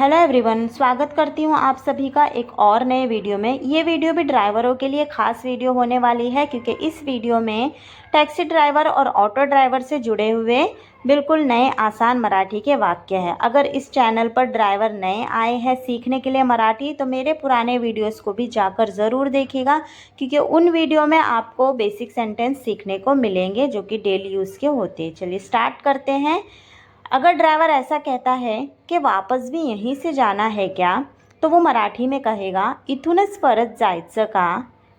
Hello everyone, स्वागत करती हूँ आप सभी का एक और नए वीडियो में। ये वीडियो भी ड्राइवरों के लिए ख़ास वीडियो होने वाली है क्योंकि इस वीडियो में टैक्सी ड्राइवर और ऑटो ड्राइवर से जुड़े हुए बिल्कुल नए आसान मराठी के वाक्य हैं। अगर इस चैनल पर ड्राइवर नए आए हैं सीखने के लिए मराठी तो मेरे पुराने वीडियोस को भी जाकर ज़रूर देखिएगा क्योंकि उन वीडियो में आपको बेसिक सेंटेंस सीखने को मिलेंगे जो कि डेली यूज़ के होते हैं। चलिए स्टार्ट करते हैं। अगर ड्राइवर ऐसा कहता है कि वापस भी यहीं से जाना है क्या, तो वो मराठी में कहेगा इथूनच परत जायचं का।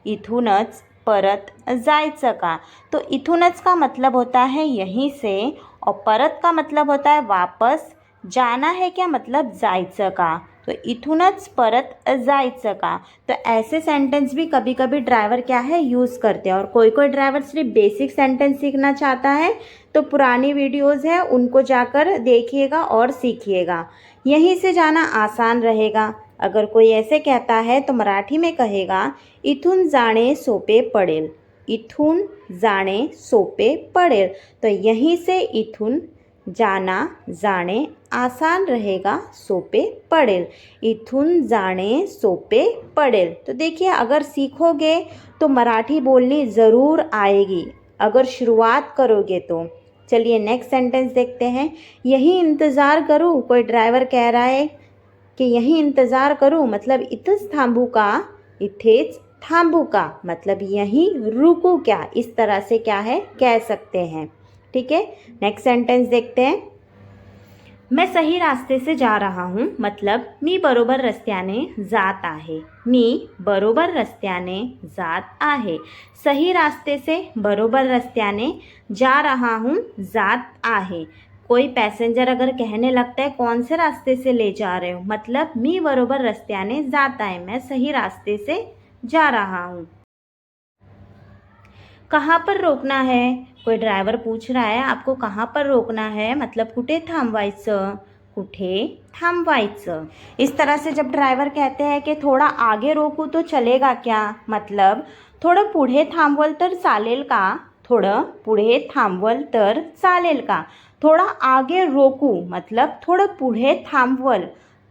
इथूनच परत जायचं का। तो इथूनच का मतलब होता है यहीं से और परत का मतलब होता है वापस। जाना है क्या मतलब जायचं का। तो इथूनच परत जायचं का। तो ऐसे सेंटेंस भी कभी कभी ड्राइवर क्या है यूज़ करते हैं और कोई कोई ड्राइवर सिर्फ बेसिक सेंटेंस सीखना चाहता है तो पुरानी वीडियोस है उनको जाकर देखिएगा और सीखिएगा। यहीं से जाना आसान रहेगा। अगर कोई ऐसे कहता है तो मराठी में कहेगा इथून जाणे सोपे पडेल। इथून जाणे सोपे पडेल। तो यहीं से इथून जाना जाणे आसान रहेगा, सोपे पडेल। इथून जाणे सोपे पडेल। तो देखिए अगर सीखोगे तो मराठी बोलनी ज़रूर आएगी अगर शुरुआत करोगे तो। चलिए नेक्स्ट सेंटेंस देखते हैं। यही इंतज़ार करूँ। कोई ड्राइवर कह रहा है कि यही इंतज़ार करूँ मतलब इथंच थांबू का। इथेच थांबू का मतलब यहीं रुकूँ क्या, इस तरह से क्या है कह सकते हैं। ठीक है, नेक्स्ट सेंटेंस देखते हैं। मैं सही रास्ते से जा रहा हूँ मतलब मी बरोबर रस्त्याने जात आहे। मी बरोबर रस्त्याने जात आहे। सही रास्ते से बरोबर रस्त्याने जा रहा हूँ जात आहे। कोई पैसेंजर अगर कहने लगता है कौन से रास्ते से ले जा रहे हो मतलब मी बरोबर रस्त्याने जात आहे, मैं सही रास्ते से जा रहा हूँ। कहाँ पर रोकना है। कोई ड्राइवर पूछ रहा है आपको कहाँ पर रोकना है मतलब कुठे थांबवायचं। कुठे थांबवायचं। इस तरह से जब ड्राइवर कहते हैं कि थोड़ा आगे रोकूं तो चलेगा क्या मतलब थोडं पुढे थांबवल तर चालेल का। थोडं पुढे थांबवल तर चालेल का। थोड़ा आगे रोकूं मतलब थोडं पुढे थांबवल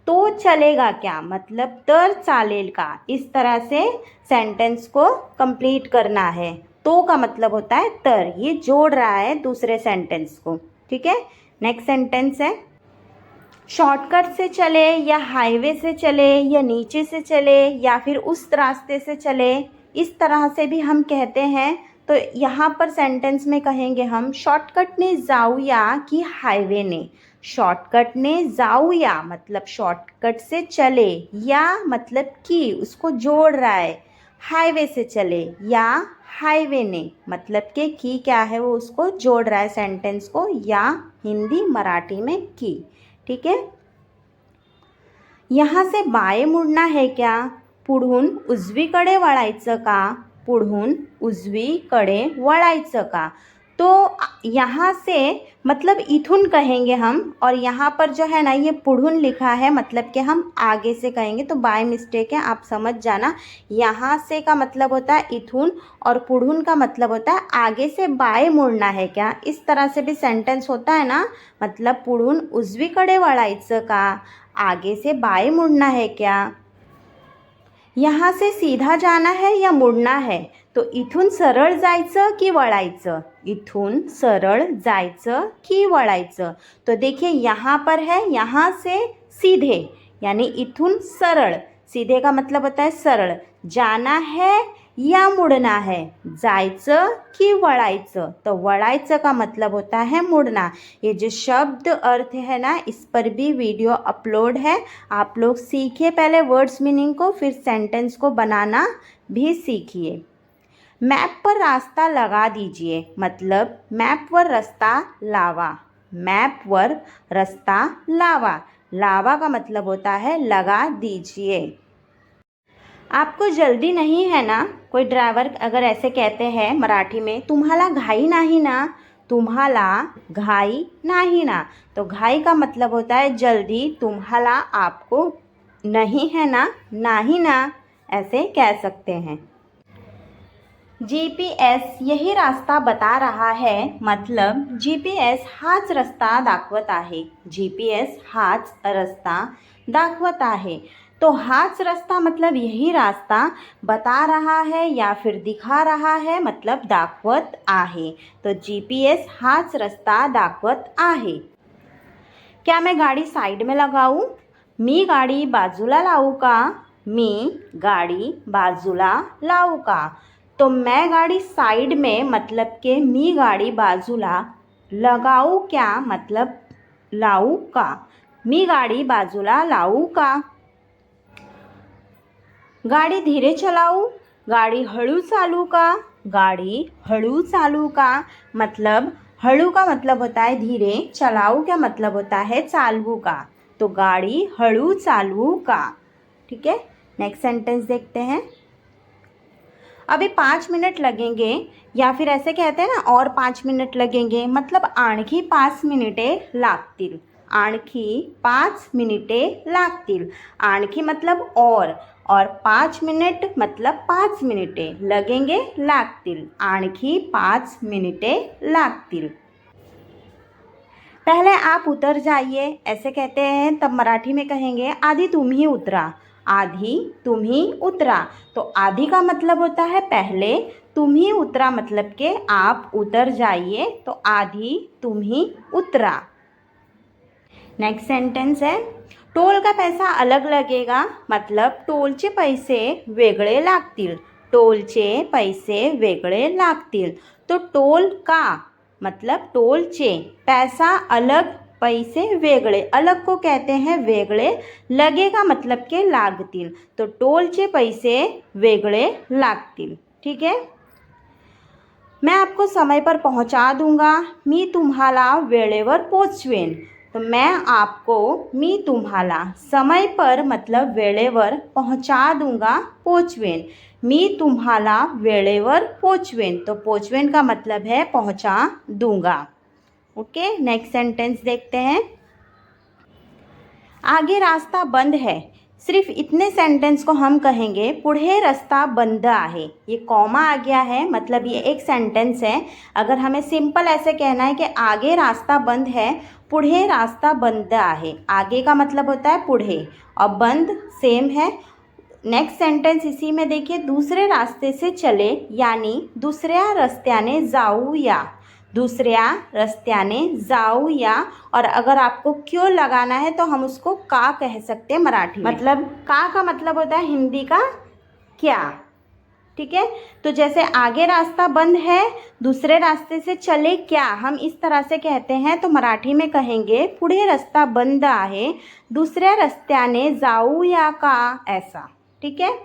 तो चलेगा क्या मतलब तर चालेल का। इस तरह से सेंटेंस को कंप्लीट करना है। तो का मतलब होता है तर, ये जोड़ रहा है दूसरे सेंटेंस को। ठीक है, नेक्स्ट सेंटेंस है शॉर्टकट से चले या हाईवे से चले या नीचे से चले या फिर उस रास्ते से चले, इस तरह से भी हम कहते हैं। तो यहाँ पर सेंटेंस में कहेंगे हम शॉर्टकटने जाऊया कि हाईवेने। शॉर्टकटने जाऊया मतलब शॉर्टकट से चले या मतलब कि उसको जोड़ रहा है। हाईवे से चले या हाईवे ने मतलब कि क्या है वो उसको जोड़ रहा है सेंटेंस को या हिंदी मराठी में की। ठीक है, यहाँ से बाएं मुड़ना है क्या। पुढून उजवीकडे वळायचं का। पुढून उजवीकडे वळायचं का। तो यहाँ से मतलब इथून कहेंगे हम और यहाँ पर जो है ना ये पुढून लिखा है मतलब कि हम आगे से कहेंगे तो बाय मिस्टेक है, आप समझ जाना। यहाँ से का मतलब होता है इथून और पुढून का मतलब होता है आगे से बाएं मुड़ना है क्या। इस तरह से भी सेंटेंस होता है ना मतलब पुढून उजवीकडे वळायचं का, आगे से बाएं मुड़ना है क्या। यहाँ से सीधा जाना है या मुड़ना है तो इथून सरळ जायचं की वळायचं। इथून सरळ जायचं की वळायचं। तो देखिए यहाँ पर है यहाँ से सीधे यानी इथून सरळ। सीधे का मतलब होता है सरळ। जाना है या मुड़ना है, जायचं की वळायचं। तो वळायचं का मतलब होता है मुड़ना। ये जो शब्द अर्थ है ना इस पर भी वीडियो अपलोड है, आप लोग सीखिए पहले वर्ड्स मीनिंग को फिर सेंटेंस को बनाना भी सीखिए। मैप पर रास्ता लगा दीजिए मतलब मैप पर रास्ता लावा। मैप पर रास्ता लावा। लावा का मतलब होता है लगा दीजिए। आपको जल्दी नहीं है ना। कोई ड्राइवर अगर ऐसे कहते हैं मराठी में तुम्हाला घाई नाही ना। तुम्हाला घाई नाही ना। तो घाई का मतलब होता है जल्दी, तुम्हाला आपको, नहीं है ना, नहीं ना, ऐसे कह सकते हैं। GPS यही रास्ता बता रहा है, मतलब GPS हाच रस्ता दाखवत आहे. GPS हाच रस्ता दाखवत आहे. तो हाच रास्ता मतलब यही रास्ता बता रहा है या फिर दिखा रहा है, मतलब दाखवत आहे. तो GPS हाच रस्ता दाखवत आहे. क्या मैं गाड़ी साइड में लगाऊं? मी गाड़ी बाजूला लावू का? मी गाड़ी बाजूला लावू का? तो मैं गाड़ी साइड में मतलब कि मी गाड़ी बाजूला, लगाऊ क्या मतलब लावू का. मी गाड़ी बाजूला लावू का. गाड़ी धीरे चलाऊ, गाड़ी हळू चालू का. गाड़ी हळू चालू का मतलब हळू का मतलब होता है धीरे, चलाऊ का मतलब होता है चालवू का. तो गाड़ी हळू चालवू का. ठीक है, नेक्स्ट सेंटेंस देखते हैं. अभी 5 मिनट लगेंगे, या फिर ऐसे कहते हैं ना और 5 मिनट लगेंगे, मतलब आणखी 5 मिनिटे लागतील. आणखी 5 मिनिटे लागतील. आणखी मतलब और 5 मिनट मतलब 5 मिनिटे, लगेंगे लागतील. आणखी 5 मिनिटे लागतील. पहले आप उतर जाइए ऐसे कहते हैं, तब मराठी में कहेंगे आधी तुम्ही उतरा. आधी तुम्ही उतरा. तो आधी का मतलब होता है पहले, तुम्ही उतरा मतलब के आप उतर जाइए. तो आधी तुम्ही उतरा. नेक्स्ट सेंटेंस है, टोल का पैसा अलग लगेगा, मतलब टोलचे पैसे वेगळे लागतील. टोलचे पैसे वेगळे लागतील. तो टोल का मतलब टोलचे, पैसा अलग, पैसे वेगळे. अलग को कहते हैं वेगळे, लगेगा मतलब के लागतील. तो टोलचे पैसे वेगळे लागतील. ठीक है. मैं आपको समय पर पहुंचा दूंगा, मी तुम्हाला वेळेवर पोचवेन. तो मैं आपको, मी तुम्हाला, समय पर मतलब वेळेवर, पहुंचा दूंगा पोचवेन. मी तुम्हाला वेळेवर पोचवेन. तो पोचवेन का मतलब है पहुंचा दूंगा. ओके, नेक्स्ट सेंटेंस देखते हैं. आगे रास्ता बंद है. सिर्फ इतने सेंटेंस को हम कहेंगे पुढे रास्ता बंद आहे. ये कॉमा आ गया है, मतलब ये एक सेंटेंस है. अगर हमें सिंपल ऐसे कहना है कि आगे रास्ता बंद है, पुढे रास्ता बंद आहे. आगे का मतलब होता है पुढे और बंद सेम है. नेक्स्ट सेंटेंस इसी में देखिए, दूसरे रास्ते से चले यानी दुसऱ्या रस्त्याने जाऊया. दूसऱ्या रस्त्याने जाऊया. और अगर आपको क्यों लगाना है तो हम उसको का कह सकते हैं मराठी में. मतलब का मतलब होता है हिंदी का क्या. ठीक है. तो जैसे आगे रास्ता बंद है, दूसरे रास्ते से चले क्या, हम इस तरह से कहते हैं. तो मराठी में कहेंगे पुढे रास्ता बंद आहे, दुसऱ्या रस्त्याने जाऊया का, ऐसा. ठीक है.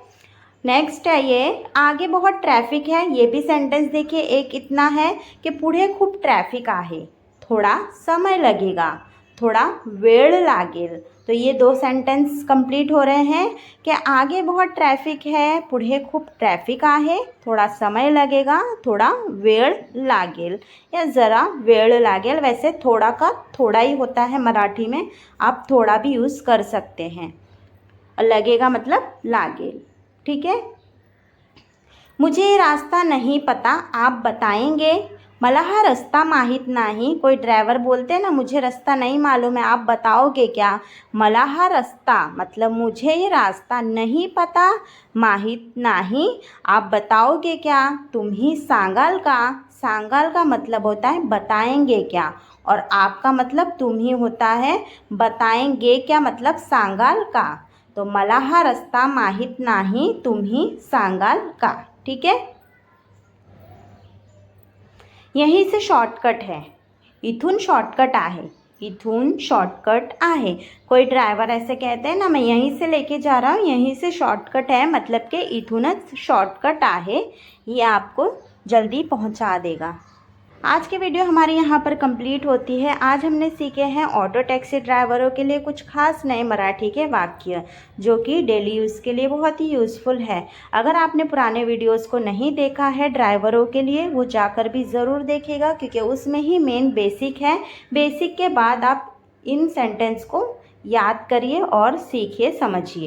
नेक्स्ट है ये, आगे बहुत ट्रैफिक है. ये भी सेंटेंस देखिए, एक इतना है कि पुढे खूप ट्रॅफिक आहे, थोड़ा समय लगेगा, थोड़ा वेळ लागेल. तो ये 2 सेंटेंस कंप्लीट हो रहे हैं कि आगे बहुत ट्रैफिक है, पुढे खूप ट्रॅफिक आहे, थोड़ा समय लगेगा, थोड़ा वेळ लागेल या ज़रा वेळ लागेल. वैसे थोड़ा का थोड़ा ही होता है मराठी में, आप थोड़ा भी यूज़ कर सकते हैं. और लगेगा मतलब लागेल. ठीक है. मुझे ये रास्ता नहीं पता, आप बताएंगे. मला हा रस्ता माहीत नाही. कोई ड्राइवर बोलते हैं ना मुझे रास्ता नहीं मालूम है, आप बताओगे क्या. मला हा रस्ता मतलब मुझे ये रास्ता नहीं पता, माहीत नाही, आप बताओगे क्या, तुम्ही सांगाल का. सांगाल का मतलब होता है बताएंगे क्या, और आपका मतलब तुम्ही होता है. बताएंगे क्या मतलब सांगाल का. तो मला हा रस्ता माहीत नाही, तुम्ही सांगाल का. ठीक है. यहीं से शॉर्टकट है. इथून शॉर्टकट आहे. इथून शॉर्टकट आहे. कोई ड्राइवर ऐसे कहते हैं ना, मैं यहीं से लेके जा रहा हूँ, यहीं से शॉर्टकट है, मतलब कि इथूनच शॉर्टकट आहे. ये आपको जल्दी पहुँचा देगा. आज की वीडियो हमारी यहाँ पर कंप्लीट होती है. आज हमने सीखे हैं ऑटो टैक्सी ड्राइवरों के लिए कुछ खास नए मराठी के वाक्य, जो कि डेली यूज़ के लिए बहुत ही यूज़फुल है. अगर आपने पुराने वीडियोस को नहीं देखा है ड्राइवरों के लिए, वो जाकर भी ज़रूर देखिएगा, क्योंकि उसमें ही मेन बेसिक है. बेसिक के बाद आप इन सेंटेंस को याद करिए और सीखिए, समझिए.